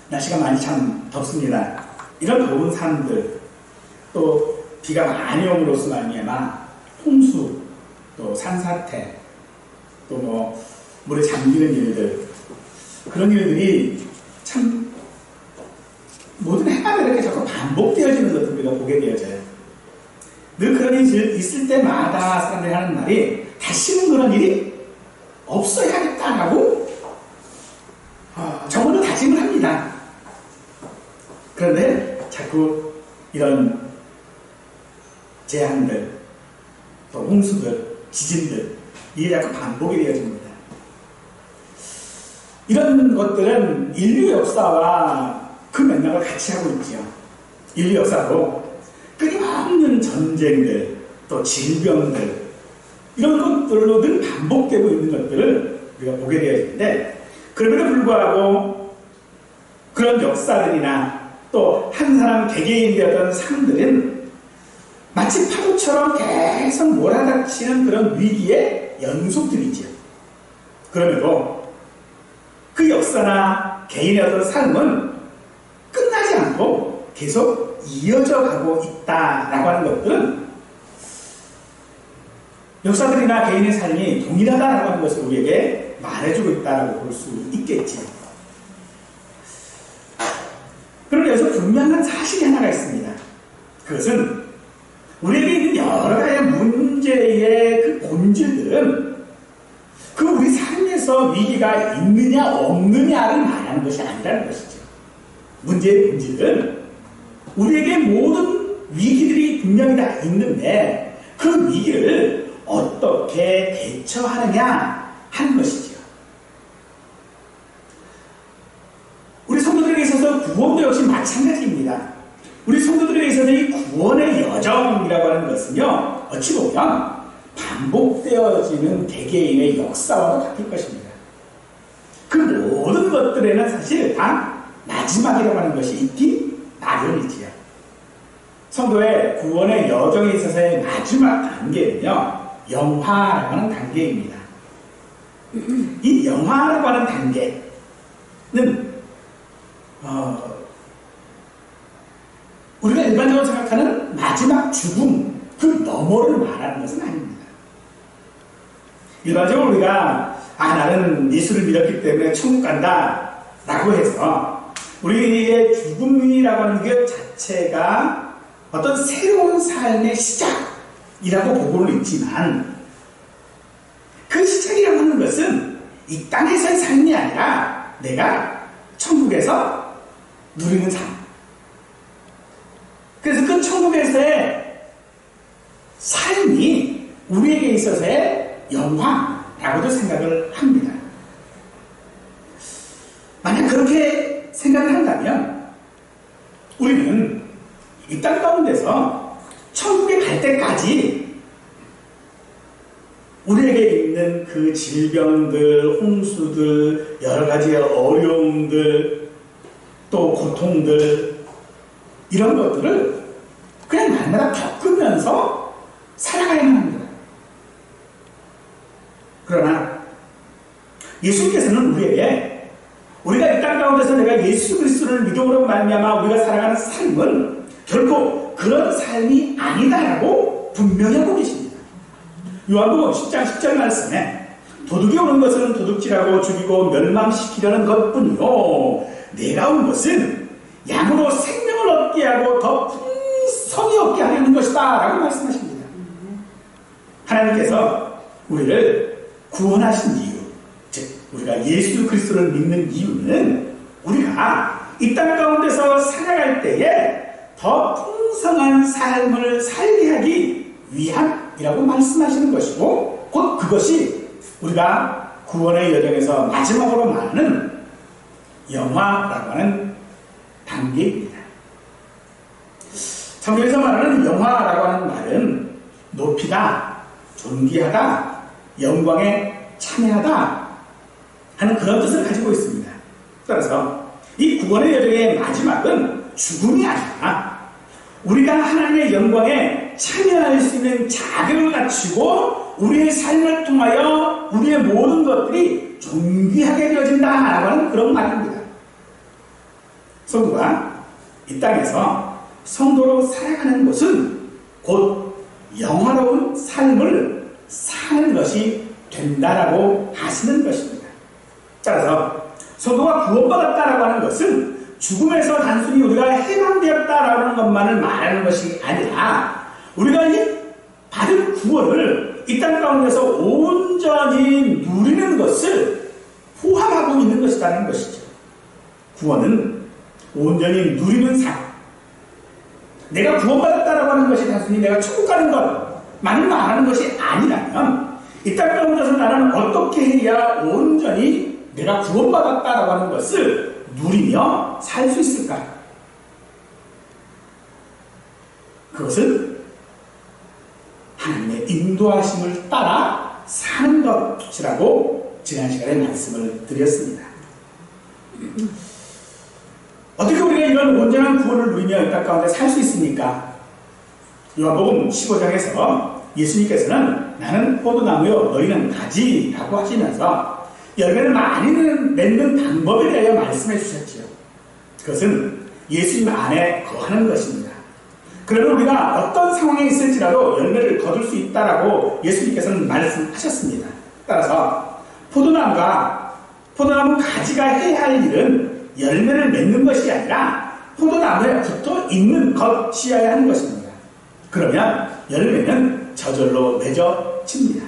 날씨가 많이 참 덥습니다. 이런 더운 산들, 또 비가 많이 옴으로써 말미암아 홍수, 또 산사태, 또 뭐 물에 잠기는 일들, 그런 일들이 참 모든 해마다 이렇게 자꾸 반복되어지는 것을 우리가 보게 되어져요. 늘 그런 일이 있을 때마다 사람들이 하는 말이 다시는 그런 일이 없어야겠다라고 정말로 다짐을 합니다. 그런데 자꾸 이런 재앙들, 또 홍수들, 지진들, 이게 자꾸 반복이 되어집니다. 이런 것들은 인류 역사와 그 맥락을 같이 하고 있죠. 인류 역사로 끊임없는 전쟁들, 또 질병들, 이런 것들로 늘 반복되고 있는 것들을 우리가 보게 되어지는데, 그럼에도 불구하고 그런 역사들이나 또 한 사람 개개인의 어떤 상들은 마치 파도처럼 계속 몰아닥치는 그런 위기의 연속들이죠. 그럼에도 그 역사나 개인의 어떤 삶은 끝나지 않고 계속 이어져 가고 있다라고 하는 것들은 역사들이나 개인의 삶이 동일하다라고 하는 것을 우리에게 말해주고 있다라고 볼 수 있겠지. 그런데 여기서 분명한 사실이 하나가 있습니다. 그것은 우리에게 있는 여러 가지 문제의 그 본질들은 그 우리 삶에서 위기가 있느냐 없느냐를 말하는 것이 아니라는 것이죠. 문제의 본질은 우리에게 모든 위기들이 분명히 다 있는데 그 위기를 어떻게 대처하느냐 하는 것이죠. 우리 성도들에게 있어서 구원도 역시 마찬가지입니다. 우리 성도들에게 있어서 이 구원의 여정이라고 하는 것은요, 어찌 보면 반복되어지는 개개인의 역사와도 같을 것입니다. 그 모든 것들에는 사실 다 마지막이라고 하는 것이 있기 나름이지요. 성도의 구원의 여정에 있어서의 마지막 단계는요, 영화라고 하는 단계입니다. 이 영화라고 하는 단계는 우리가 일반적으로 생각하는 마지막 죽음, 그 너머를 말하는 것은 아닙니다. 일반적으로 우리가 나는 예수를 믿었기 때문에 천국 간다 라고 해서 우리의 죽음이라고 하는 것 자체가 어떤 새로운 삶의 시작이라고 보고는 있지만 그 시작이라고 하는 것은 이 땅에서의 삶이 아니라 내가 천국에서 누리는 삶. 그래서 그 천국에서의 삶이 우리에게 있어서의 영화라고도 생각을 합니다. 만약 그렇게 생각을 한다면 우리는 이 땅 가운데서 천국에 갈 때까지 우리에게 있는 그 질병들, 홍수들, 여러 가지의 어려움들, 또 고통들, 이런 것들을 그냥 날마다 겪으면서 살아가야만 합니다. 그러나 예수께서는 우리에게 우리가 이 땅 가운데서 내가 예수 그리스도를 믿음으로 말미암아 우리가 살아가는 삶은 결코 그런 삶이 아니다라고 분명히 하고 계십니다. 요한복음 10장 10절 말씀에 도둑이 오는 것은 도둑질하고 죽이고 멸망시키려는 것뿐이요 내가 온 것은 양으로 생명을 얻게 하고 더 풍성히 얻게 하려는 것이다 라고 말씀하십니다. 하나님께서 우리를 구원하신 이유, 즉 우리가 예수 그리스도를 믿는 이유는 우리가 이 땅 가운데서 살아갈 때에 더 풍성한 삶을 살게 하기 위함이라고 말씀하시는 것이고 곧 그것이 우리가 구원의 여정에서 마지막으로 말하는 영화라고 하는 단계입니다. 성경에서 말하는 영화라고 하는 말은 높이다, 존귀하다, 영광에 참여하다 하는 그런 뜻을 가지고 있습니다. 따라서 이 구원의 여정의 마지막은 죽음이 아니라 우리가 하나님의 영광에 참여할 수 있는 자격을 갖추고 우리의 삶을 통하여 우리의 모든 것들이 존귀하게 되어진다라고 하는 그런 말입니다. 성도가 이 땅에서 성도로 살아가는 것은 곧 영화로운 삶을 사는 것이 된다라고 하시는 것입니다. 따라서 성도가 구원받았다라고 하는 것은 죽음에서 단순히 우리가 해방되었다라고 하는 것만을 말하는 것이 아니라 우리가 이 받은 구원을 이 땅 가운데서 온전히 누리는 것을 포함하고 있는 것이라는 것이죠. 구원은 온전히 누리는 삶. 내가 구원받았다라고 하는 것이 단순히 내가 천국 가는 것만을 말하는 것이 아니라면 이 땅 가운데서 나는 어떻게 해야 온전히 내가 구원받았다라고 하는 것을 누리며 살 수 있을까? 그것은 하나님의 인도하심을 따라 사는 것이라고 지난 시간에 말씀을 드렸습니다. 어떻게 우리가 이런 온전한 구원을 누리며 이 땅 가운데 살 수 있습니까? 요한복음 15장에서 예수님께서는 나는 포도나무요 너희는 가지라고 하시면서 열매를 많이 맺는 방법에 대하여 말씀해 주셨지요. 그것은 예수님 안에 거하는 것입니다. 그러면 우리가 어떤 상황에 있을지라도 열매를 거둘 수 있다라고 예수님께서는 말씀하셨습니다. 따라서 포도나무 가지가 해야 할 일은 열매를 맺는 것이 아니라 포도나무에 붙어 있는 것이어야 하는 것입니다. 그러면 열매는 저절로 맺어집니다.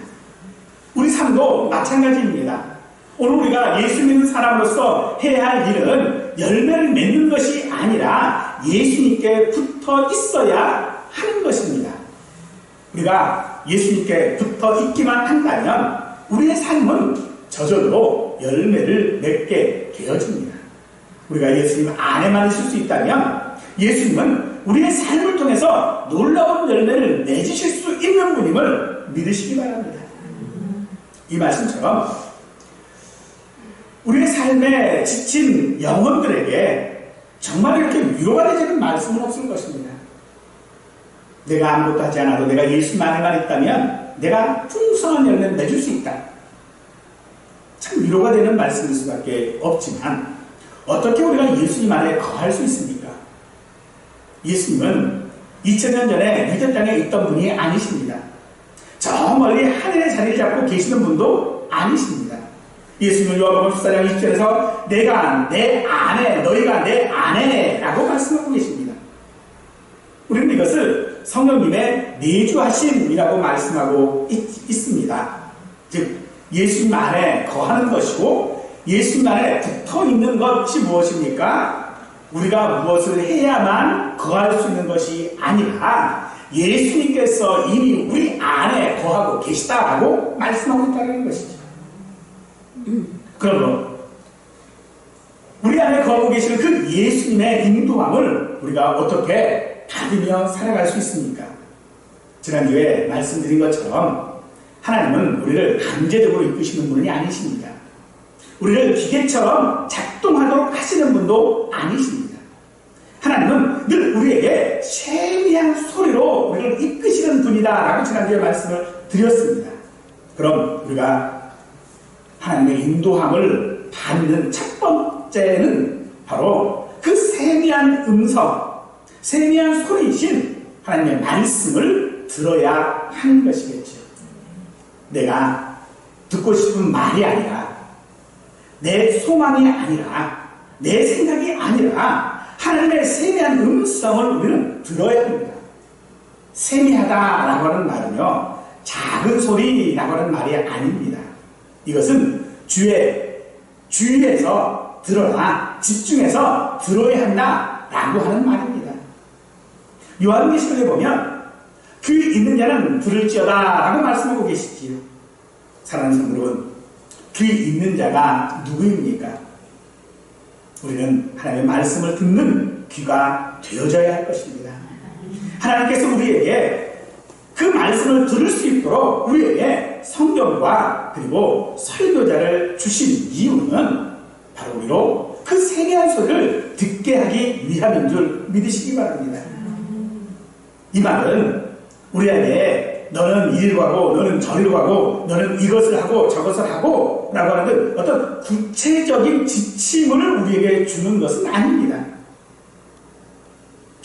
우리 삶도 마찬가지입니다. 오늘 우리가 예수 믿는 사람으로서 해야 할 일은 열매를 맺는 것이 아니라 예수님께 붙어 있어야 하는 것입니다. 우리가 예수님께 붙어 있기만 한다면 우리의 삶은 저절로 열매를 맺게 되어집니다. 우리가 예수님 안에만 있을 수 있다면 예수님은 우리의 삶을 통해서 놀라운 열매를 맺으실 수 있는 분임을 믿으시기 바랍니다. 이 말씀처럼 우리의 삶에 지친 영혼들에게 정말 이렇게 위로가 되지는 말씀은 없을 것입니다. 내가 아무것도 하지 않아도 내가 예수님 안에만 있다면 내가 풍성한 열매를 맺을 수 있다. 참 위로가 되는 말씀일 수밖에 없지만 어떻게 우리가 예수님 안에 거할 수 있습니까? 예수님은 2000년 전에 유대 땅에 있던 분이 아니십니다. 저 멀리 하늘의 자리를 잡고 계시는 분도 아니십니다. 예수님은 요한복음 14장 20절에서 내가 내 안에 너희가 내 안에 라고 말씀하고 계십니다. 우리는 이것을 성령님의 내주하심이라고 말씀하고 있습니다. 즉 예수님 안에 거하는 것이고 예수님 안에 붙어있는 것이 무엇입니까? 우리가 무엇을 해야만 거할 수 있는 것이 아니라 예수님께서 이미 우리 안에 거하고 계시다라고 말씀하고 있다는 것이죠. 그러므로 우리 안에 거하고 계시는 그 예수님의 인도함을 우리가 어떻게 받으며 살아갈 수 있습니까? 지난주에 말씀드린 것처럼 하나님은 우리를 강제적으로 이끄시는 분이 아니십니다. 우리를 기계처럼 작동하도록 하시는 분도 아니십니다. 하나님은 늘 우리에게 세미한 소리로 우리를 이끄시는 분이다라고 지난주에 말씀을 드렸습니다. 그럼 우리가 하나님의 인도함을 받는 첫 번째는 바로 그 세미한 음성, 세미한 소리이신 하나님의 말씀을 들어야 하는 것이겠죠. 내가 듣고 싶은 말이 아니라 내 소망이 아니라 내 생각이 아니라 하나님의 세미한 음성을 우리는 들어야 합니다. 세미하다라고 하는 말은요 작은 소리라고 하는 말이 아닙니다. 이것은 주의해서 들어라, 집중해서 들어야 한다라고 하는 말입니다. 요한계시록에 보면 귀 있는 자는 들을지어다라고 말씀하고 계시지요. 사랑하는 성도 여러분, 귀 있는 자가 누구입니까? 우리는 하나님의 말씀을 듣는 귀가 되어져야 할 것입니다. 하나님께서 우리에게 그 말씀을 들을 수 있도록 우리에게 성경과 그리고 설교자를 주신 이유는 바로 우리로 그 세미한 소리를 듣게 하기 위함인 줄 믿으시기 바랍니다. 이 말은 우리에게 너는 이리로 가고 너는 저리로 가고 너는 이것을 하고 저것을 하고 라고 하는 어떤 구체적인 지침을 우리에게 주는 것은 아닙니다.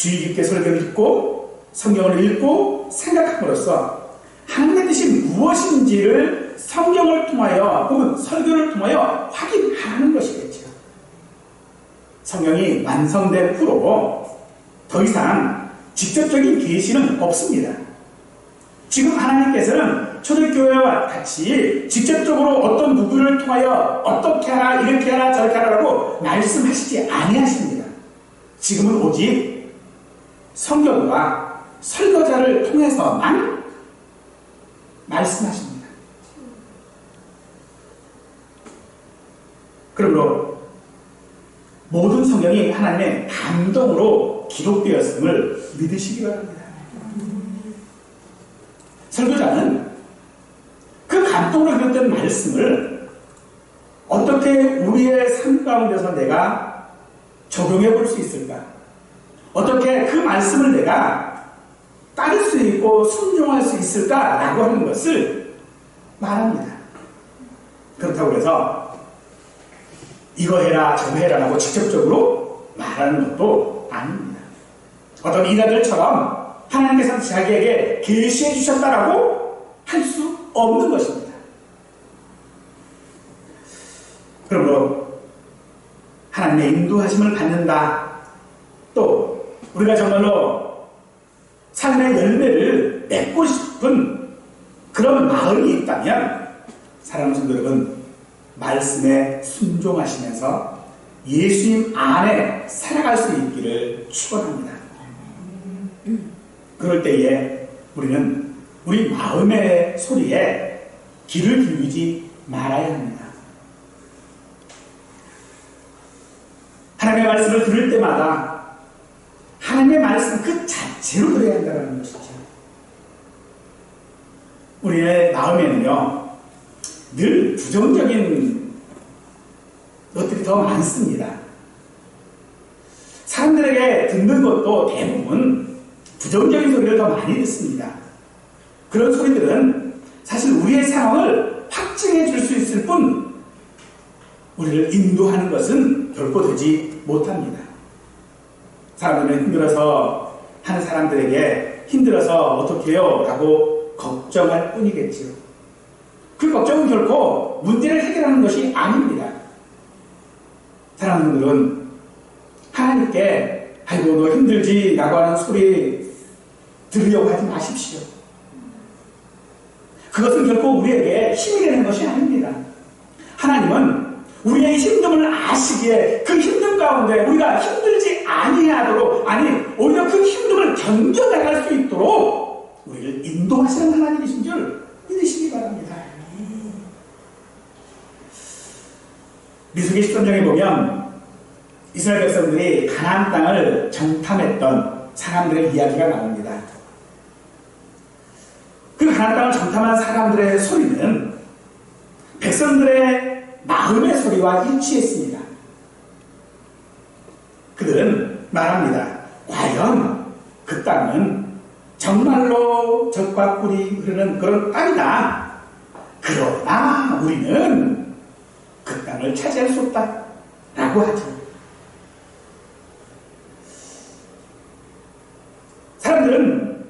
주의 깊게 설교를 듣고 성경을 읽고 생각함으로써 하나님의 뜻이 무엇인지를 성경을 통하여 혹은 설교를 통하여 확인하는 것이겠죠. 성경이 완성된 후로 더 이상 직접적인 계시는 없습니다. 지금 하나님께서는 초대교회와 같이 직접적으로 어떤 누구를 통하여 어떻게 하라, 이렇게 하라, 저렇게 하라라고 말씀하시지 아니하십니다. 지금은 오직 성경과 설교자를 통해서만 말씀하십니다. 그러므로 모든 성경이 하나님의 감동으로 기록되었음을 믿으시기 바랍니다. 설교자는 그 감동으로 기록된 말씀을 어떻게 우리의 삶 가운데서 내가 적용해 볼 수 있을까? 어떻게 그 말씀을 내가 따를 수 있고 순종할 수 있을까라고 하는 것을 말합니다. 그렇다고 해서 이거 해라 저거 해라라고 직접적으로 말하는 것도 아닙니다. 어떤 인하들처럼 하나님께서 자기에게 계시해 주셨다라고 할 수 없는 것입니다. 그러므로 하나님의 인도하심을 받는다. 또 우리가 정말로 삶의 열매를 맺고 싶은 그런 마음이 있다면 사랑하는 성도 여러분, 말씀에 순종하시면서 예수님 안에 살아갈 수 있기를 축원합니다. 그럴 때에 우리는 우리 마음의 소리에 귀를 기울이지 말아야 합니다. 하나님의 말씀을 들을 때마다 하나님의 말씀 그 자체로 들어야 한다는 것이죠. 우리의 마음에는요, 늘 부정적인 것들이 더 많습니다. 사람들에게 듣는 것도 대부분 부정적인 소리를 더 많이 듣습니다. 그런 소리들은 사실 우리의 상황을 확증해 줄 수 있을 뿐 우리를 인도하는 것은 결코 되지 못합니다. 사람들은 힘들어서 하는 사람들에게 힘들어서 어떻게 해요? 라고 걱정할 뿐이겠지요. 그 걱정은 결코 문제를 해결하는 것이 아닙니다. 사랑하는 분들은 하나님께 아이고 너 힘들지 라고 하는 소리 들으려고 하지 마십시오. 그것은 결코 우리에게 힘이 되는 것이 아닙니다. 하나님은 우리의 힘듦을 아시기에 그 힘듦 가운데 우리가 힘들지 아니하도록, 아니 오히려 그 힘듦을 견뎌나갈 수 있도록 우리를 인도하시는 하나님이신 줄 믿으시기 바랍니다. 민수기 13장에 보면 이스라엘 백성들이 가나안 땅을 정탐했던 사람들의 이야기가 나옵니다. 그 가나안 땅을 정탐한 사람들의 소리는 백성들의 마음의 소리와 일치했습니다. 그들은 말합니다. 과연 그 땅은 정말로 젖과 꿀이 흐르는 그런 땅이다. 그러나 우리는 그 땅을 차지할 수 없다. 라고 하죠. 사람들은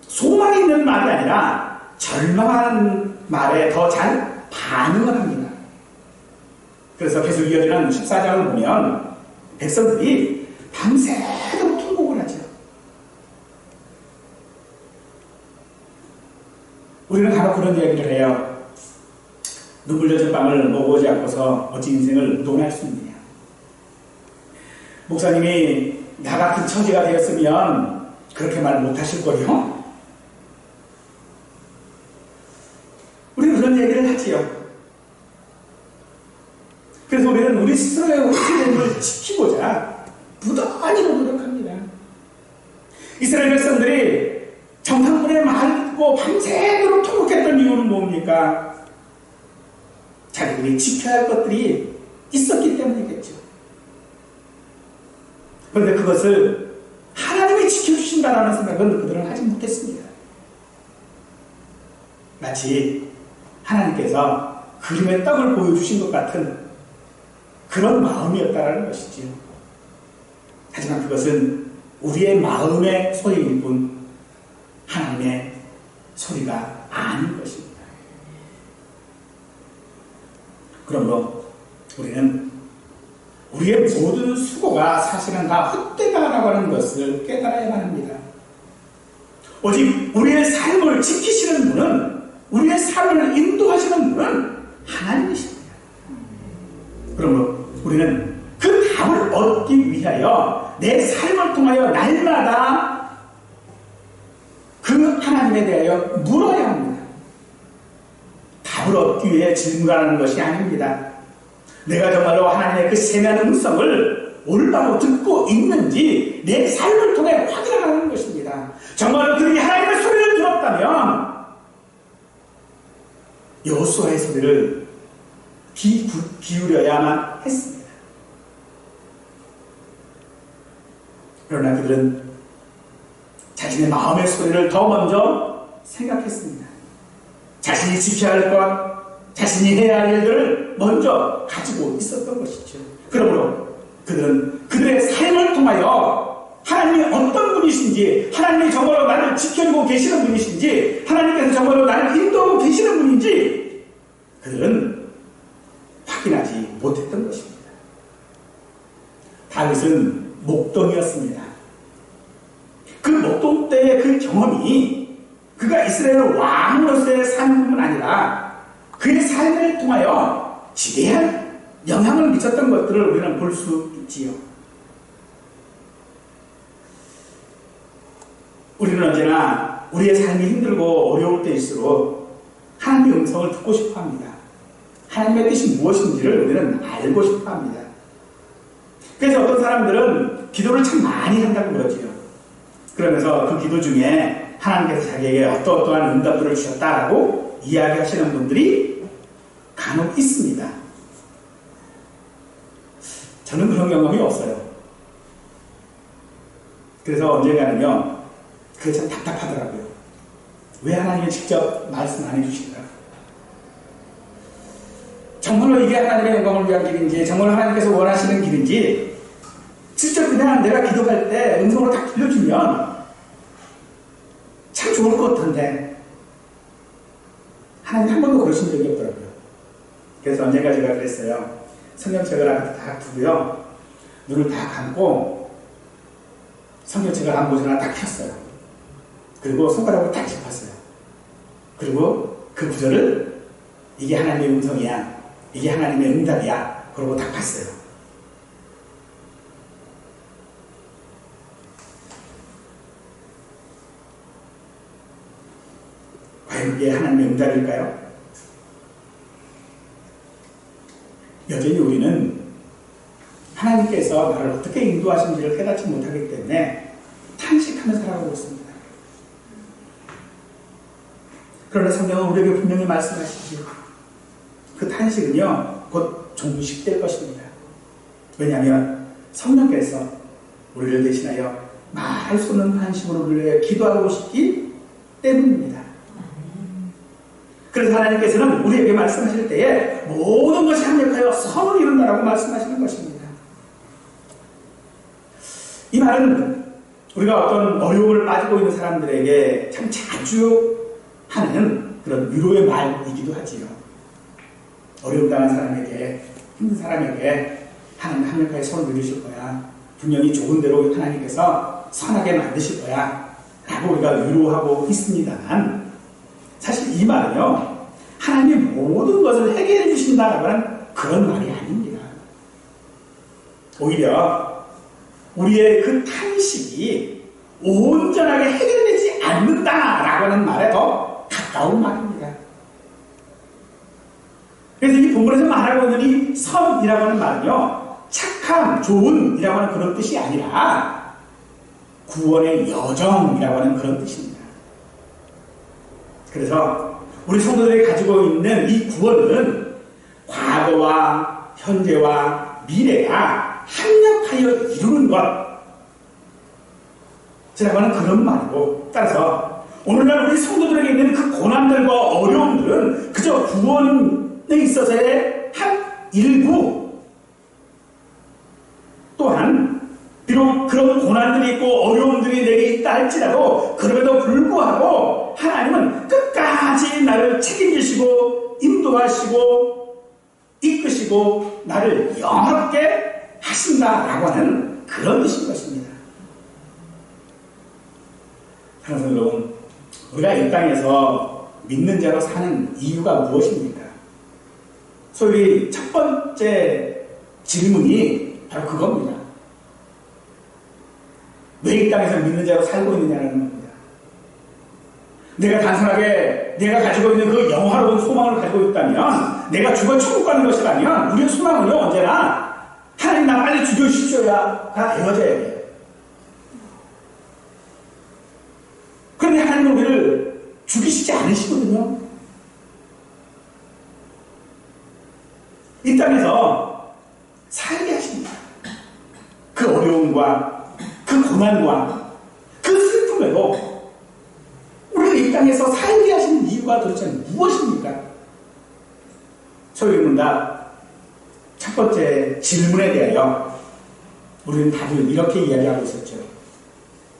소망이 있는 말이 아니라 절망하는 말에 더 잘 반응을 합니다. 그래서 계속 이어지는 14장을 보면 백성들이 밤새도록 통곡을 하죠. 우리는 간혹 그런 이야기를 해요. 눈물 젖은 빵을 먹어보지 않고서 어찌 인생을 논할 수 있느냐. 목사님이 나 같은 처지가 되었으면 그렇게 말 못하실 거요. 우리는 그런 얘기를 하지요. 그래서 우리는 우리 스스로의 원칙을 지키고자 부단히 노력합니다. 이스라엘 백성들이 정탐꾼의 말을 듣고 밤새도록 통곡했던 이유는 뭡니까? 자기들이 지켜야 할 것들이 있었기 때문이겠죠. 그런데 그것을 하나님이 지켜주신다는 생각은 그들은 하지 못했습니다. 마치 하나님께서 그림의 떡을 보여주신 것 같은 그런 마음이었다는 것이지요. 하지만 그것은 우리의 마음의 소리일 뿐 하나님의 소리가 아닌 것입니다. 그러므로 우리는 우리의 모든 수고가 사실은 다 헛되다라고 하는 것을 깨달아야만 합니다. 오직 우리의 삶을 지키시는 분은, 우리의 삶을 인도하시는 분은 하나님이십니다. 그러므로 우리는 그 답을 얻기 위하여 내 삶을 통하여 날마다 그 하나님에 대하여 물어야 합니다. 답을 얻기 위해 질문하는 것이 아닙니다. 내가 정말로 하나님의 그 세미한 음성을 올바로 듣고 있는지 내 삶을 통해 확인하는 것입니다. 정말로 그들이 하나님의 소리를 들었다면 여호수아의 소리를 기울여야만 했습니다. 그러나 그들은 자신의 마음의 소리를 더 먼저 생각했습니다. 자신이 지켜야 할 것, 자신이 해야 할 일들을 먼저 가지고 있었던 것이죠. 그러므로 그들은 그들의 삶을 통하여 하나님이 어떤 분이신지, 하나님이 정말로 나를 지켜주고 계시는 분이신지, 하나님께서 정말로 나를 인도하고 계시는 분인지 그들은 확인하지 못했던 것입니다. 다윗은 목동이었습니다. 그 목동 때의 그 경험이 그가 이스라엘 왕으로서의 삶뿐만 아니라 그의 삶을 통하여 지대한 영향을 미쳤던 것들을 우리는 볼 수 있지요. 우리는 언제나 우리의 삶이 힘들고 어려울 때일수록 하나님의 음성을 듣고 싶어 합니다. 하나님의 뜻이 무엇인지를 우리는 알고 싶어 합니다. 그래서 어떤 사람들은 기도를 참 많이 한다고 그러지요. 그러면서 그 기도 중에 하나님께서 자기에게 어떠한 응답들을 주셨다라고 이야기하시는 분들이 간혹 있습니다. 저는 그런 경험이 없어요. 그래서 언젠가는요, 그게 참 답답하더라고요. 왜 하나님이 직접 말씀 안 해주실까? 정말로 이게 하나님의 영광을 위한 길인지, 정말로 하나님께서 원하시는 길인지, 직접 그냥 내가 기도할 때 음성으로 딱 들려주면 참 좋을 것 같은데, 하나님 한 번도 그러신 적이 없더라고요. 그래서 언젠가 제가 그랬어요. 성경책을 앞에 딱 두고요, 눈을 다 감고 성경책을 한 곳에 하나 딱 폈어요. 그리고 손가락으로 딱 짚었어요. 그리고 그 구절을 이게 하나님의 음성이야, 이게 하나님의 응답이야, 그러고 딱 봤어요. 과연 이게 하나님의 응답일까요? 여전히 우리는 하나님께서 나를 어떻게 인도하신지를 깨닫지 못하기 때문에 탄식하며 살아가고 있습니다. 그러나 성경은 우리에게 분명히 말씀하시죠. 그 탄식은요, 곧 종식될 것입니다. 왜냐하면 성령께서 우리를 대신하여 말할 수 없는 한심으로 우리를 위해 기도하고 싶기 때문입니다. 그래서 하나님께서는 우리에게 말씀하실 때에 모든 것이 합력하여 선을 이룬다라고 말씀하시는 것입니다. 이 말은 우리가 어떤 어려움을 빠지고 있는 사람들에게 참 자주 하는 그런 위로의 말이기도 하지요. 어려움 당한 사람에게, 힘든 사람에게 하나님 합력하여 선을 이루실 거야, 분명히 좋은 대로 하나님께서 선하게 만드실 거야 라고 우리가 위로하고 있습니다만, 사실 이 말은요, 하나님이 모든 것을 해결해 주신다라고 하는 그런 말이 아닙니다. 오히려 우리의 그 탄식이 온전하게 해결되지 않는다라고 하는 말에 더 가까운 말입니다. 그래서 이 본문에서 말하고 있는 이 선이라고 하는 말은요, 착함, 좋은이라고 하는 그런 뜻이 아니라 구원의 여정이라고 하는 그런 뜻입니다. 그래서 우리 성도들이 가지고 있는 이 구원은 과거와 현재와 미래가 합력하여 이루는 것이라고 하는 그런 말이고, 따라서 오늘날 우리 성도들에게 있는 그 고난들과 어려움들은 그저 구원에 있어서의 한 일부, 또한 비록 그런 고난들이 있고 어려움들이 내게 있다 할지라도 그럼에도 불구하고 하나님은 끝까지 나를 책임지시고 인도하시고 이끄시고 나를 영원하게 하신다라고 하는 그런 뜻인 것입니다. 사랑하는 여러분, 우리가 이 땅에서 믿는 자로 사는 이유가 무엇입니까? 소위 첫 번째 질문이 바로 그겁니다. 왜 이 땅에서 믿는 자로 살고 있느냐는 겁니다. 내가 단순하게 내가 가지고 있는 그 영화로운 소망을 가지고 있다면, 내가 죽어 천국 가는 것이라면 우리의 소망은요 언제나 하나님 나 빨리 죽여주십시오가 되어져야 돼요. 그런데 하나님은 우리를 죽이시지 않으시거든요. 이 땅에서 살게 하십니다. 그 어려움과 그 고난과 그 슬픔에도 우리가 이 땅에서 살게 하시는 이유가 도대체 무엇입니까? 소위 문답 첫 번째 질문에 대하여 우리는 답을 이렇게 이야기하고 있었죠.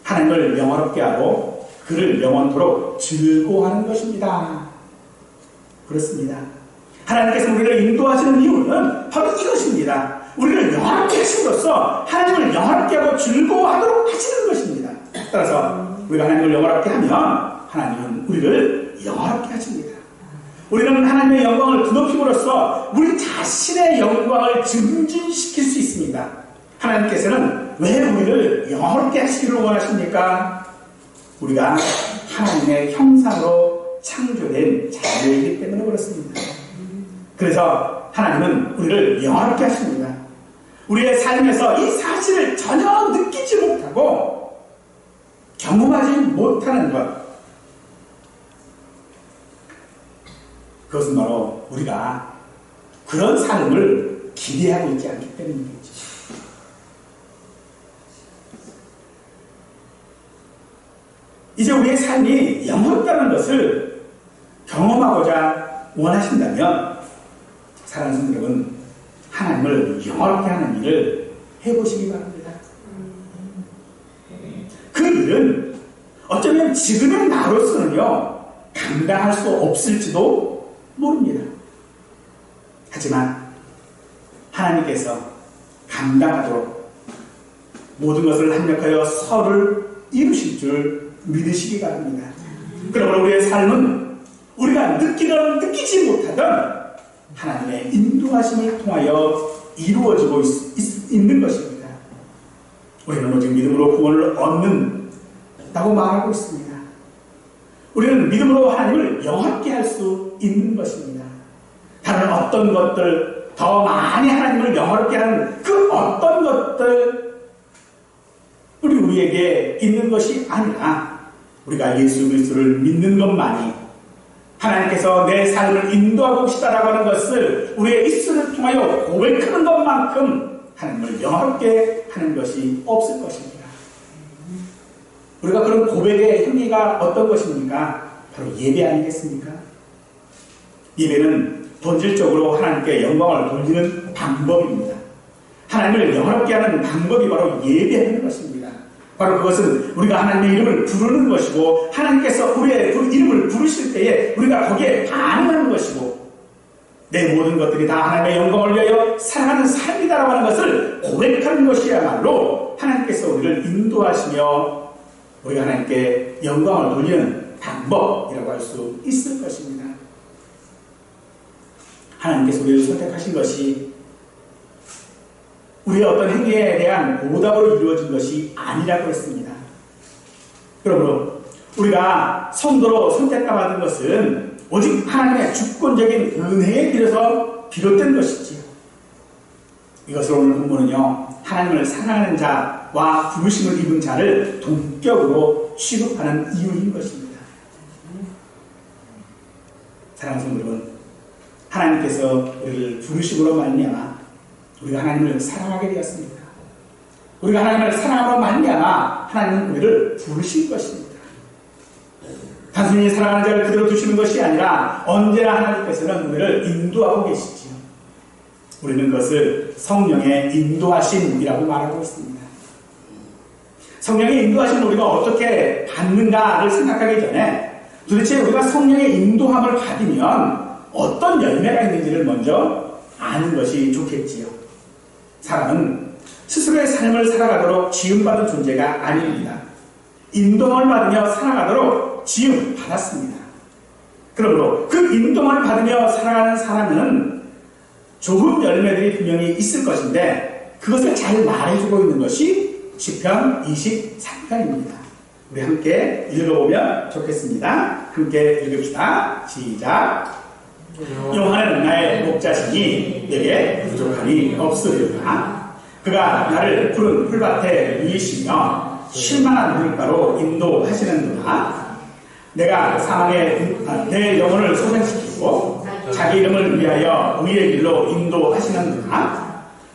하나님을 영원롭게 하고 그를 영원토록 즐거워하는 것입니다. 그렇습니다. 하나님께서 우리를 인도하시는 이유는 바로 이것입니다. 우리를 영원롭게 하심으로써 하나님을 영원롭게 하고 즐거워하도록 하시는 것입니다. 따라서 우리가 하나님을 영원롭게 하면 하나님은 우리를 영원롭게 하십니다. 우리는 하나님의 영광을 드높임으로써 우리 자신의 영광을 증진시킬 수 있습니다. 하나님께서는 왜 우리를 영원롭게 하시기를 원하십니까? 우리가 하나님의 형상으로 창조된 자녀이기 때문에 그렇습니다. 그래서 하나님은 우리를 영원롭게 하십니다. 우리의 삶에서 이 사실을 전혀 느끼지 못하고 경험하지 못하는 것, 그것은 바로 우리가 그런 삶을 기대하고 있지 않기 때문이겠죠. 이제 우리의 삶이 영원하다는 것을 경험하고자 원하신다면 사랑하는 성도 여러분, 하나님을 영원하게 하는 일을 해보시기 바랍니다. 그 일은 어쩌면 지금의 나로서는요 감당할 수 없을지도 모릅니다. 하지만 하나님께서 감당하도록 모든 것을 합력하여 서를 이루실 줄 믿으시기 바랍니다. 그러므로 우리의 삶은 우리가 느끼던 느끼지 못하던 하나님의 인도하심을 통하여 이루어지고 있는 것입니다. 우리는 오직 믿음으로 구원을 얻는다고 말하고 있습니다. 우리는 믿음으로 하나님을 영원하게 할 수 있는 것입니다. 다른 어떤 것들, 더 많이 하나님을 영원하게 하는 그 어떤 것들 우리에게 있는 것이 아니라 우리가 예수 그리스도를 믿는 것만이 하나님께서 내 삶을 인도하고 계시다라고 하는 것을 우리의 입술을 통하여 고백하는 것만큼 하나님을 영원하게 하는 것이 없을 것입니다. 우리가 그런 고백의 행위가 어떤 것입니까? 바로 예배 아니겠습니까? 예배는 본질적으로 하나님께 영광을 돌리는 방법입니다. 하나님을 영원하게 하는 방법이 바로 예배하는 것입니다. 바로 그것은 우리가 하나님의 이름을 부르는 것이고 하나님께서 우리의 그 이름을 부르실 때에 우리가 거기에 반응하는 것이고 내 모든 것들이 다 하나님의 영광을 위하여 살아가는 삶이다라고 하는 것을 고백하는 것이야말로 하나님께서 우리를 인도하시며 우리가 하나님께 영광을 돌리는 방법이라고 할 수 있을 것입니다. 하나님께서 우리를 선택하신 것이 우리의 어떤 행위에 대한 보답으로 이루어진 것이 아니라고 했습니다. 그러므로 우리가 성도로 선택받은 것은 오직 하나님의 주권적인 은혜에 비로소 비롯된 것이지요. 이것을 오늘 본문은요, 하나님을 사랑하는 자와 부르심을 입은 자를 동격으로 취급하는 이유인 것입니다. 사랑하는 성도 여러분, 하나님께서 우리를 부르심으로 말미암아 우리가 하나님을 사랑하게 되었습니다. 우리가 하나님을 사랑함으로 말미암아 하나님은 우리를 부르실 것입니다. 단순히 사랑하는 자를 그대로 두시는 것이 아니라 언제나 하나님께서는 우리를 인도하고 계시지요. 우리는 그것을 성령의 인도하심이라고 말하고 있습니다. 성령의 인도하심을 우리가 어떻게 받는가를 생각하기 전에 도대체 우리가 성령의 인도함을 받으면 어떤 열매가 있는지를 먼저 아는 것이 좋겠지요. 사람은 스스로의 삶을 살아가도록 지음받은 존재가 아닙니다. 인도함을 받으며 살아가도록 지음받았습니다. 그러므로 그 인도함을 받으며 살아가는 사람은 좋은 열매들이 분명히 있을 것인데 그것을 잘 말해주고 있는 것이 시편 23편입니다. 우리 함께 읽어보면 좋겠습니다. 함께 읽읍시다. 시작. 여호와는 나의 목자시니 내게 부족함이 없으리로다. 그가 나를 푸른 풀밭에 누이시며 쉴만한 물가로 인도하시는도다. 내가 사망에 내 영혼을 소생시키고 자기 이름을 위하여 의의 길로 인도하시는도다.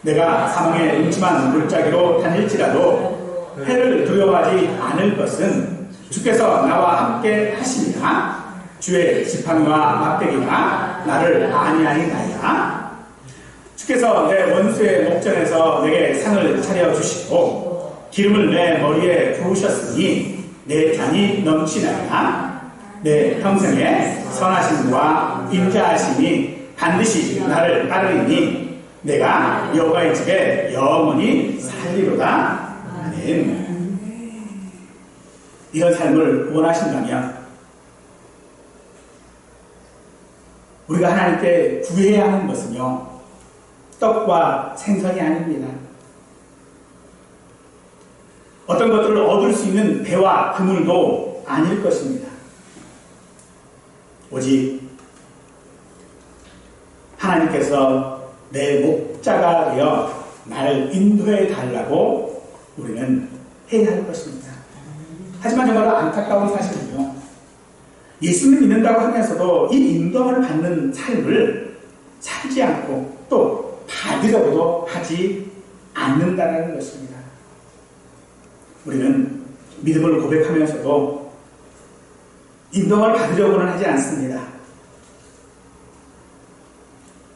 내가 사망의 음침한 물자기로 다닐지라도 해를 두려워하지 않을 것은 주께서 나와 함께 하심이라. 주의 지팡이와 막대기가 나를 안위하이나이다. 주께서 내 원수의 목전에서 내게 상을 차려주시고 기름을 내 머리에 부으셨으니 내 잔이 넘치나이다. 내 평생에 선하심과 인자하심이 반드시 나를 따르리니 내가 여호와의 집에 영원히 살리로다. 아멘. 이런 삶을 원하신다면 우리가 하나님께 구해야 하는 것은요, 떡과 생선이 아닙니다. 어떤 것들을 얻을 수 있는 배와 그물도 아닐 것입니다. 오직 하나님께서 내 목자가 되어 나를 인도해 달라고 우리는 해야 할 것입니다. 하지만 정말로 안타까운 사실은요, 예수를 믿는다고 하면서도 이 인도를 받는 삶을 살지 않고 또 받으려고도 하지 않는다는 것입니다. 우리는 믿음을 고백하면서도 인도를 받으려고는 하지 않습니다.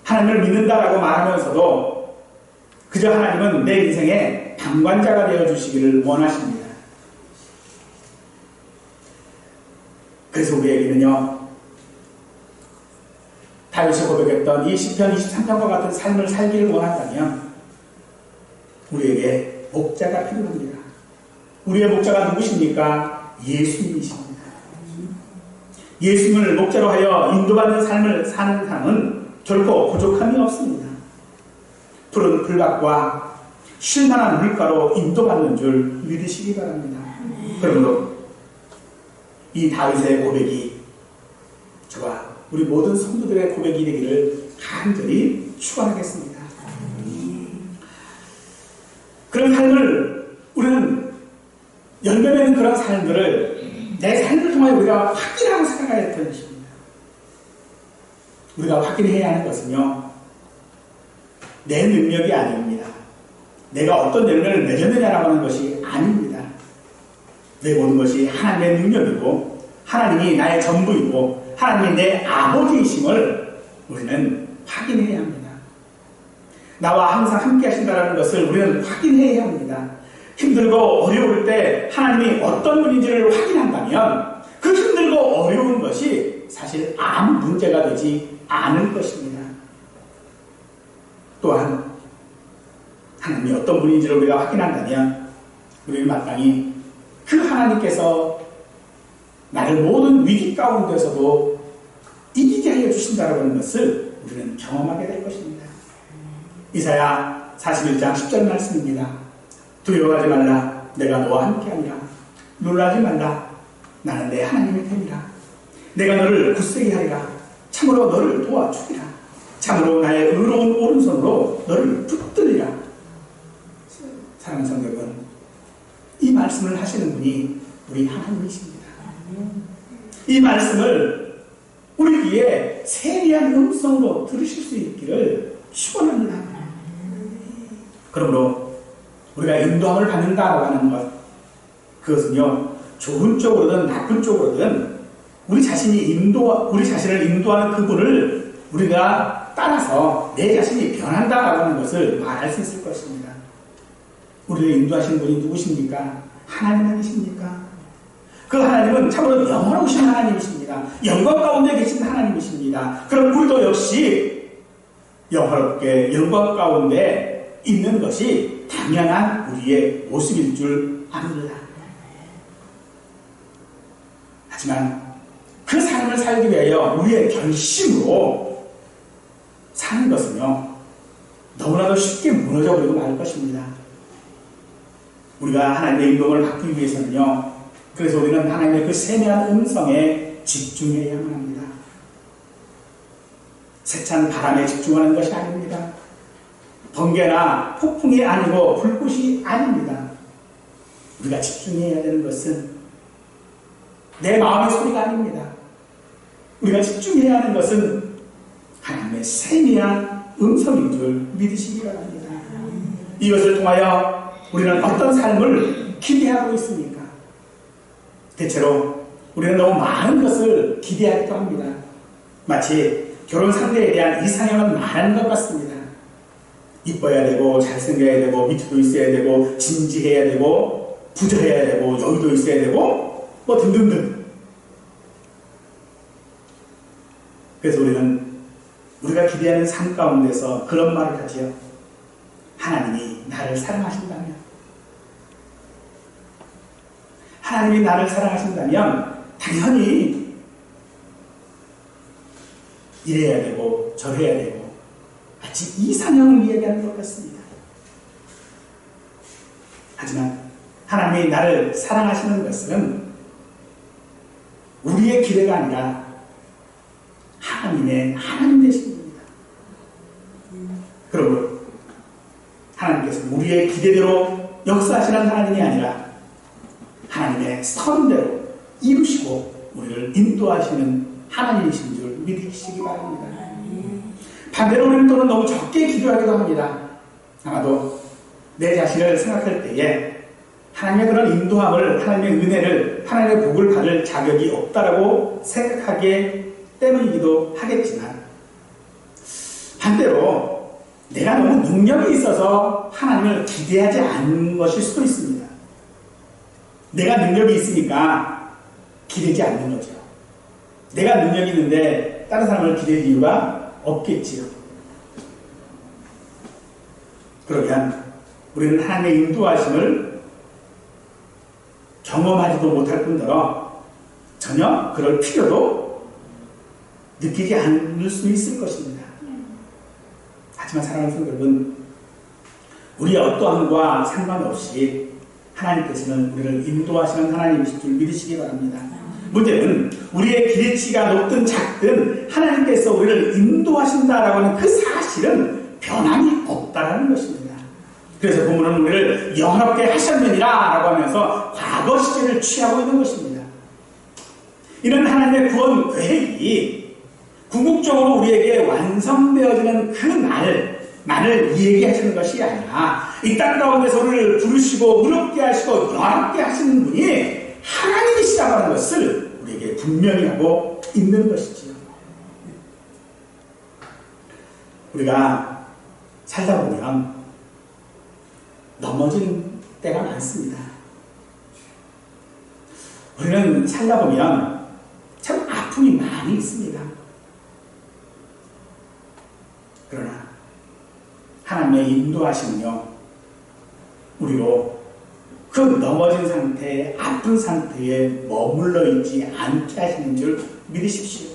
하나님을 믿는다라고 말하면서도 그저 하나님은 내 인생의 방관자가 되어주시기를 원하십니다. 그래서 우리에게는요, 다윗이 고백했던 이 시편 23편과 같은 삶을 살기를 원한다면 우리에게 목자가 필요합니다. 우리의 목자가 누구십니까? 예수님이십니다. 예수님을 목자로 하여 인도받는 삶을 사는 사람은 결코 부족함이 없습니다. 푸른 풀밭과 쉴만한 물가로 인도받는 줄 믿으시기 바랍니다. 그러므로 이 다윗의 고백이 저와 우리 모든 성도들의 고백이 되기를 간절히 축원하겠습니다. 그런 삶을 우리는 열매 맺는 그런 삶들을 내 삶을 통해 우리가 확인하고 살아가야 할 것입니다. 우리가 확인해야 하는 것은요, 내 능력이 아닙니다. 내가 어떤 열매를 맺었느냐라고 하는 것이 아닙니다. 내 모든 것이 하나님의 능력이고 하나님이 나의 전부이고 하나님이 내 아버지이심을 우리는 확인해야 합니다. 나와 항상 함께 하신다는 것을 우리는 확인해야 합니다. 힘들고 어려울 때 하나님이 어떤 분인지를 확인한다면 그 힘들고 어려운 것이 사실 아무 문제가 되지 않을 것입니다. 또한 하나님이 어떤 분인지를 우리가 확인한다면 우리는 마땅히 그 하나님께서 나를 모든 위기 가운데서도 이기게 하여 주신다라고 하는 것을 우리는 경험하게 될 것입니다. 이사야 41장 10절 말씀입니다. 두려워하지 말라. 내가 너와 함께하리라. 놀라지 말라. 나는 내 하나님의 편이라. 내가 너를 굳세게 하리라. 참으로 너를 도와주리라. 참으로 나의 의로운 오른손으로 너를 붙들리라. 사랑하는 성도 여러분, 이 말씀을 하시는 분이 우리 하나님이십니다. 이 말씀을 우리 귀에 세미한 음성으로 들으실 수 있기를 축원합니다. 그러므로 우리가 인도함을 받는다고 하는 것, 그것은요, 좋은 쪽으로든 나쁜 쪽으로든 우리 자신을 인도하는 그분을 우리가 따라서 내 자신이 변한다라고 하는 것을 말할 수 있을 것입니다. 우리를 인도하시는 분이 누구십니까? 하나님 아니십니까? 그 하나님은 참으로 영원하신 하나님이십니다. 영광 가운데 계신 하나님이십니다. 그럼 우리도 역시 영화롭게 영광 가운데 있는 것이 당연한 우리의 모습일 줄 압니다. 하지만 그 삶을 살기 위하여 우리의 결심으로 사는 것은요, 너무나도 쉽게 무너져버리고 말 것입니다. 우리가 하나님의 인도를 받기 위해서는요, 그래서 우리는 하나님의 그 세미한 음성에 집중해야만 합니다. 세찬 바람에 집중하는 것이 아닙니다. 번개나 폭풍이 아니고 불꽃이 아닙니다. 우리가 집중해야 되는 것은 내 마음의 소리가 아닙니다. 우리가 집중해야 하는 것은 하나님의 세미한 음성인 줄 믿으시기 바랍니다. 이것을 통하여 우리는 어떤 삶을 기대하고 있습니까? 대체로 우리는 너무 많은 것을 기대하기도 합니다. 마치 결혼 상대에 대한 이상형은 많은 것 같습니다. 이뻐야 되고, 잘생겨야 되고, 밑에도 있어야 되고, 진지해야 되고, 부자해야 되고, 여기도 있어야 되고, 뭐 등등등. 그래서 우리가 기대하는 삶 가운데서 그런 말을 하지요. 하나님이 나를 사랑하신다면, 하나님이 나를 사랑하신다면 당연히 이래야 되고 저래야 되고 마치 이상형을 이야기하는 것 같습니다. 하지만 하나님이 나를 사랑하시는 것은 우리의 기대가 아니라 하나님 되신 겁니다. 그러므로 하나님께서 우리의 기대대로 역사하시는 하나님이 아니라 하나님의 선대로 이루시고 우리를 인도하시는 하나님이신 줄 믿으시기 바랍니다. 반대로 우리는 또는 너무 적게 기도하기도 합니다. 아마도 내 자신을 생각할 때에 하나님의 그런 인도함을, 하나님의 은혜를, 하나님의 복을 받을 자격이 없다라고 생각하기 때문이기도 하겠지만, 반대로 내가 너무 능력이 있어서 하나님을 기대하지 않는 것일 수도 있습니다. 내가 능력이 있으니까 기대지 않는 거죠. 내가 능력이 있는데 다른 사람을 기댈 이유가 없겠지요. 그러면 우리는 하나님의 인도하심을 경험하지도 못할 뿐더러 전혀 그럴 필요도 느끼지 않을 수 있을 것입니다. 하지만 사랑하는 성도 여러분, 우리의 어떠함과 상관없이 하나님께서는 우리를 인도하시는 하나님이신 줄 믿으시기 바랍니다. 문제는 우리의 기대치가 높든 작든 하나님께서 우리를 인도하신다라고 하는 그 사실은 변함이 없다라는 것입니다. 그래서 본문은 우리를 영원롭게 하셨느니라 라고 하면서 과거 시제를 취하고 있는 것입니다. 이는 하나님의 구원 계획이 궁극적으로 우리에게 완성되어지는 그 날을 얘기하시는 것이 아니라 이 땅 가운데서 우리를 부르시고 무렵게 하시고 영원롭게 하시는 분이 하나님이시라고 하는 것을 우리에게 분명히 하고 있는 것이지요. 우리가 살다 보면 넘어진 때가 많습니다. 우리는 살다 보면 참 아픔이 많이 있습니다. 그러나 하나님의 인도하심은요, 우리로 그 넘어진 상태에, 아픈 상태에 머물러 있지 않게 하시는 줄 믿으십시오.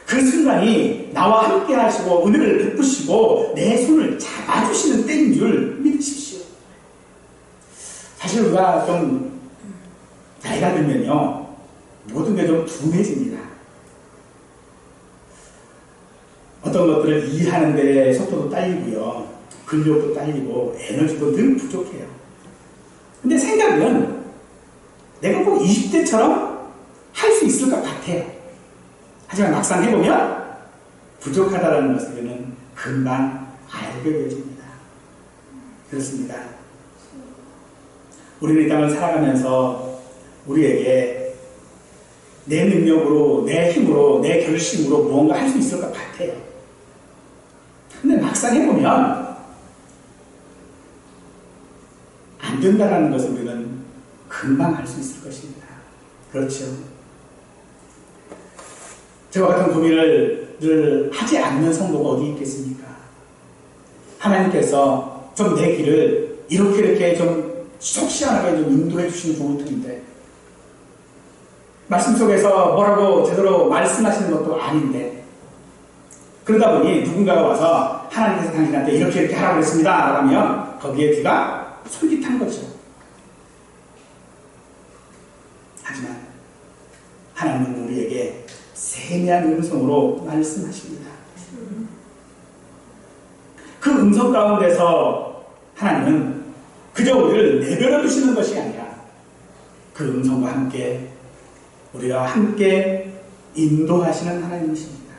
그 순간이 나와 함께 하시고 은혜를 베푸시고 내 손을 잡아주시는 때인 줄 믿으십시오. 사실 우리가 좀 나이가 들면요, 모든 게 좀 둔해집니다. 어떤 것들을 이해하는 데 속도도 딸리고요, 근력도 딸리고 에너지도 늘 부족해요. 근데 생각은 내가 꼭 20대처럼 할 수 있을 것 같아요. 하지만 막상 해보면 부족하다는 것을 우리는 금방 알게 되어집니다. 그렇습니다. 우리는 이 땅을 살아가면서 우리에게 내 능력으로, 내 힘으로, 내 결심으로 무언가 할 수 있을 것 같아요. 근데 막상 해보면 안 안 된다는 것을 우리는 금방 알 수 있을 것입니다. 그렇죠. 저와 같은 고민을 하지 않는 성도가 어디 있겠습니까? 하나님께서 좀 내 길을 이렇게 좀 속 시원하게 좀 인도해 주시면 좋을 텐데, 말씀 속에서 뭐라고 제대로 말씀하시는 것도 아닌데, 그러다 보니 누군가가 와서 하나님께서 당신한테 이렇게 하라고 그랬습니다 라면 거기에 귀가 솔깃한 거죠. 하지만 하나님은 우리에게 세미한 음성으로 말씀하십니다. 그 음성 가운데서 하나님은 그저 우리를 내버려 두시는 것이 아니라 그 음성과 함께 우리와 함께 인도하시는 하나님이십니다.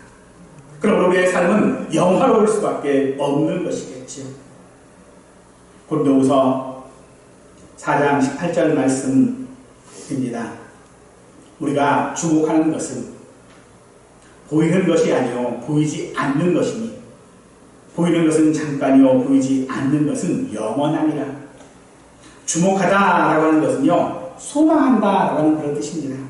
그럼 우리의 삶은 영화로울 수밖에 없는 것이겠지요. 고린도후서 4장 18절 말씀입니다. 우리가 주목하는 것은 보이는 것이 아니요 보이지 않는 것이니 보이는 것은 잠깐이요 보이지 않는 것은 영원하니라. 주목하다라고 하는 것은요 소망한다라고 하는 그런 뜻입니다.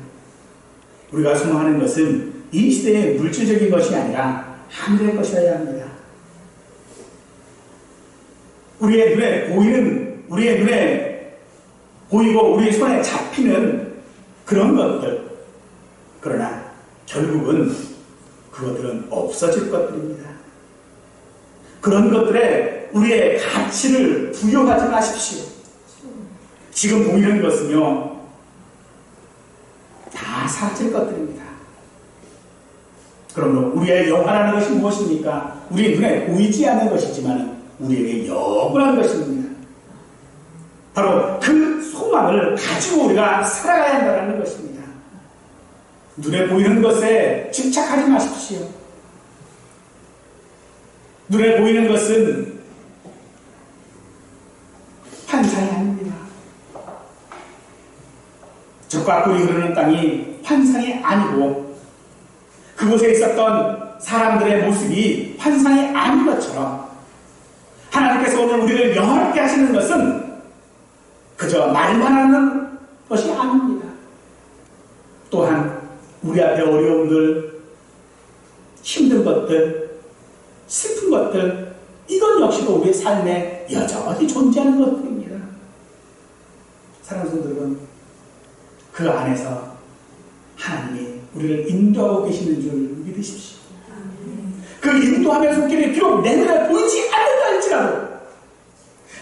우리가 소망하는 것은 이 시대의 물질적인 것이 아니라 하늘의 것이어야 합니다. 우리의 눈에 보이고 우리의 손에 잡히는 그런 것들, 그러나 결국은 그것들은 없어질 것들입니다. 그런 것들에 우리의 가치를 부여하지 마십시오. 지금 보이는 것은요 다 사라질 것들입니다. 그러므로 우리의 영원한 것이 무엇입니까? 우리의 눈에 보이지 않는 것이지만 우리에게 영원한 것입니다. 바로 그 소망을 가지고 우리가 살아가야 한다는 것입니다. 눈에 보이는 것에 집착하지 마십시오. 눈에 보이는 것은 환상이 아닙니다. 적과 꿀이 흐르는 땅이 환상이 아니고 그곳에 있었던 사람들의 모습이 환상이 아닌 것처럼 하나님께서 오늘 우리를 영원하게 하시는 것은 그저 말만 하는 것이 아닙니다. 또한 우리 앞에 어려움들, 힘든 것들, 슬픈 것들, 이건 역시도 우리의 삶에 여전히 존재하는 것들입니다. 사랑하는 성도들은 그 안에서 하나님이 우리를 인도하고 계시는 줄 믿으십시오. 그 인도하는 손길이 비록 내 눈에 보이지 않는다 할지라도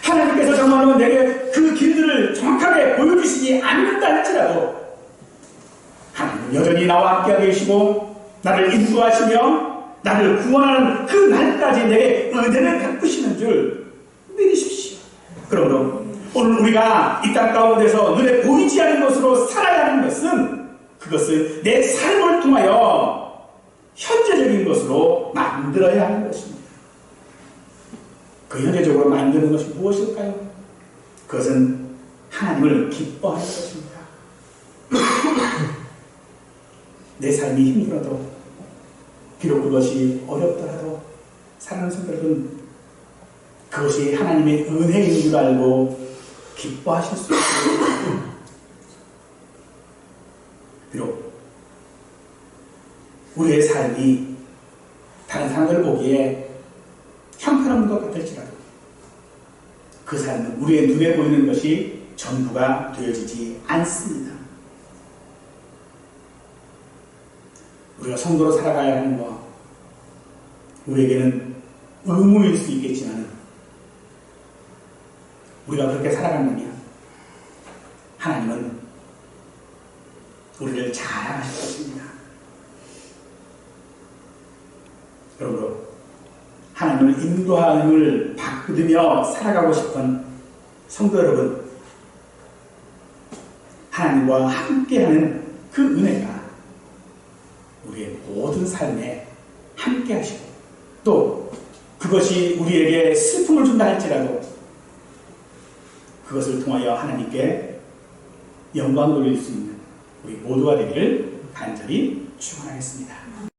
하나님께서 정말로 내게 그 길들을 정확하게 보여주시지 않는다 할지라도 하나님은 여전히 나와 함께 계시고 나를 인도하시며 나를 구원하는 그 날까지 내게 은혜를 베푸시는 줄 믿으십시오. 그러므로 오늘 우리가 이 땅 가운데서 눈에 보이지 않는 것으로 살아야 하는 것은 그것을 내 삶을 통하여 현재적인 것으로 만들어야 하는 것입니다. 그 현재적으로 만드는 것이 무엇일까요? 그것은 하나님을 기뻐하는 것입니다. 내 삶이 힘들어도 비록 그것이 어렵더라도 사랑하는 성도들은 그것이 하나님의 은혜인 줄 알고 기뻐하실 수 있습니다. 비록 우리의 삶이 다른 사람들 보기에 형편없는 것 같을지라도 그 삶은 우리의 눈에 보이는 것이 전부가 되어지지 않습니다. 우리가 성도로 살아가야 하는 것, 우리에게는 의무일 수 있겠지만 우리가 그렇게 살아간다면 하나님은 우리를 자랑하실 것입니다. 그러므로 하나님을 인도함을 받으며 살아가고 싶은 성도 여러분, 하나님과 함께하는 그 은혜가 우리의 모든 삶에 함께 하시고 또 그것이 우리에게 슬픔을 준다 할지라도 그것을 통하여 하나님께 영광 돌릴 수 있는 우리 모두가 되기를 간절히 축원하겠습니다.